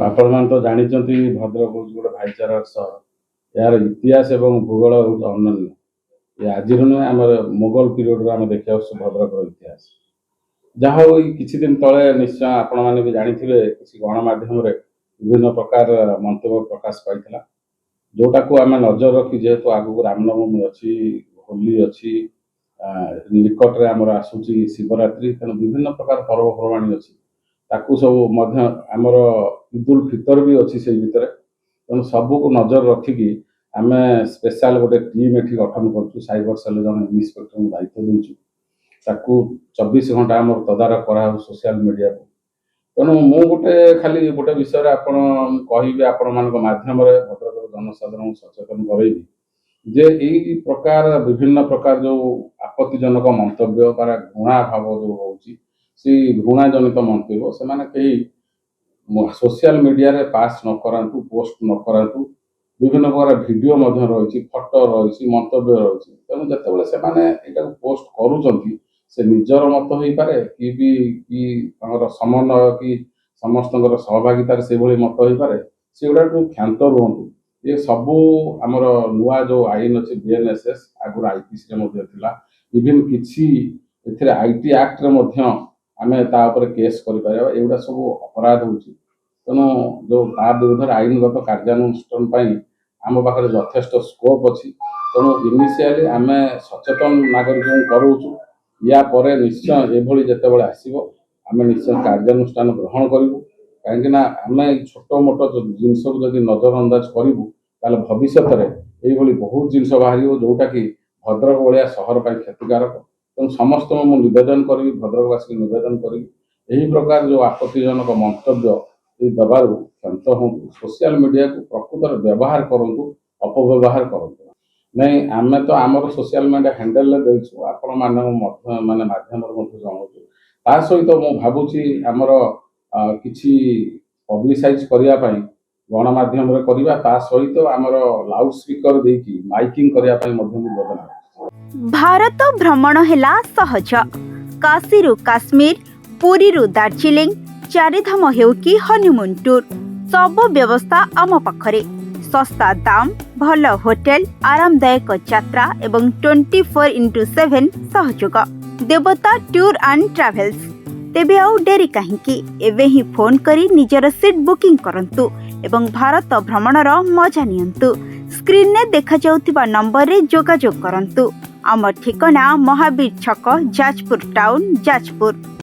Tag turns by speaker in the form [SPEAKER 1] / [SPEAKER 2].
[SPEAKER 1] आपण तो ଜାଣିଛନ୍ତି ଭଦ୍ରକ ହେଉଛି ଗୋଟେ ଭାଇଚାରାର ସହର। ଏହାର ଇତିହାସ ଏବଂ ଭୂଗୋଳ ହେଉଛି ଅନନ୍ୟ। ଏ ଆଜିର ନୁହେଁ, ଆମର ମୋଗଲ ପିରିୟଡ଼ରୁ ଆମେ ଦେଖି ଆସୁଛୁ ଭଦ୍ରକର ଇତିହାସ। ଯାହା ହଉ ଏଇ କିଛି ଦିନ ତଳେ ନିଶ୍ଚୟ ଆପଣମାନେ ବି ଜାଣିଥିବେ କିଛି ଗଣମାଧ୍ୟମରେ ବିଭିନ୍ନ ପ୍ରକାର ମନ୍ତବ୍ୟ ପ୍ରକାଶ ପାଇଥିଲା, ଯୋଉଟାକୁ ଆମେ ନଜର ରଖି ଯେହେତୁ ଆଗକୁ ରାମନବମୀ ଅଛି, ହୋଲି ଅଛି, ନିକଟରେ ଆମର ଆସୁଛି ଶିବରାତ୍ରି, ତେଣୁ ବିଭିନ୍ନ ପ୍ରକାର ପର୍ବପର୍ବାଣୀ ଅଛି। ତାକୁ ସବୁ ମଧ୍ୟ ଆମର ଇଦୁଲ ଫିତର ବି ଅଛି ସେଇ ଭିତରେ। ତେଣୁ ସବୁକୁ ନଜର ରଖିକି ଆମେ ସ୍ପେଶାଲ ଗୋଟେ ଟିମ୍ ଏଠି ଗଠନ କରୁଛୁ। ସାଇବର ସେଲ୍ ଜଣେ ଇନ୍ସପେକ୍ଟରଙ୍କୁ ଦାୟିତ୍ୱ ଦେଇଛୁ। ତାକୁ 24 ଘଣ୍ଟା ଆମର ତଦାରଖ କରାହେଉଛି ସୋସିଆଲ ମିଡ଼ିଆକୁ। ତେଣୁ ମୁଁ ଖାଲି ଗୋଟେ ବିଷୟରେ ଆପଣ କହିବି, ଆପଣମାନଙ୍କ ମାଧ୍ୟମରେ ଭଦ୍ରକର ଜନସାଧାରଣଙ୍କୁ ସଚେତନ କରେଇବି ଯେ ଏଇ ପ୍ରକାର ବିଭିନ୍ନ ପ୍ରକାର ଯେଉଁ ଆପତ୍ତିଜନକ ମନ୍ତବ୍ୟ ବା ଘୃଣା ଭାବ ଯେଉଁ ରହୁଛି, ସେଇ ଘୃଣାଜନିତ ମନ୍ତବ୍ୟ ସେମାନେ କେହି सोशल मीडिया रे पास न करातु, पोस्ट न करातु। विभिन्न प्रकार वीडियो मध्य रही, फोटो रही, मंतव्य रही। तेणु जिते से पोस्ट करुँच से निजर मत हो पारे कि समन्वय कि समस्त सहभागितार से मत हो पारे, से गुड़ा क्षांत रुहतु। ये सबू आमर नुआ जो आईन अच्छे BNSS आगुरी IPC इवन किसी IT एक्ट आम तापर केस कर सब अपराध हो। तेणु जो ता विरुद्ध आईनगत कार्यानुष्ठान आम पाखे यथेष्ट स्कोप अच्छी। तेणु इनिशियली आम सचेतन नागरिक करूँ, या पर निश्चय एभली जितेबाला आसो आम निश्चय कार्यानुष्ठान ग्रहण करूँ। कहीं आम छोट मोट जिनस जदि नजरअंदाज करूँ ताल भविष्य में बहुत जिनस बाहर जोटा कि भद्रक भाया सहर पर क्षतिकारक। तेणु समस्त मुझे निवेदन करी, भद्रकवासी निवेदन करी यही प्रकार जो आपत्तिजनक मंतव्य दबार क्षांत हूँ। सोशल मीडिया को प्रकृतर व्यवहार करूँ, अपव्यवहार करूँ नहीं। आम तो आमर सोशल मीडिया हैंडल देचु, आपण माने माध्यम जनाऊँ। ता सहित मु भावुची आमर किछि पब्लिसाइज करने गणमाध्यम करवा, ता सहित आमर लाउड स्पीकर देकी माइकिंग करने योजना।
[SPEAKER 2] भारत भ्रमण हेला सहज। काशी रु काश्मीर, पुरी रु दार्जिलिंग, चारिधाम हेउ कि हनीमून टूर, सब व्यवस्था आम पाखरे। सस्ता दाम, भल होटेल, आरामदायक यात्रा एवं 24x7 सहयोग। देवता टूर एंड ट्रैवल्स। तेबे आउ डेरी काहींकी, एबे ही फोन करी निजर सीट बुकिंग करंतु एवं भारत भ्रमणर मजा नियंतु। स्क्रीन ने देखा जाउथिबा नंबर रे जोगाजोग करंतु। आम ठिकाना महावीर छक, जाजपुर टाउन, जाजपुर।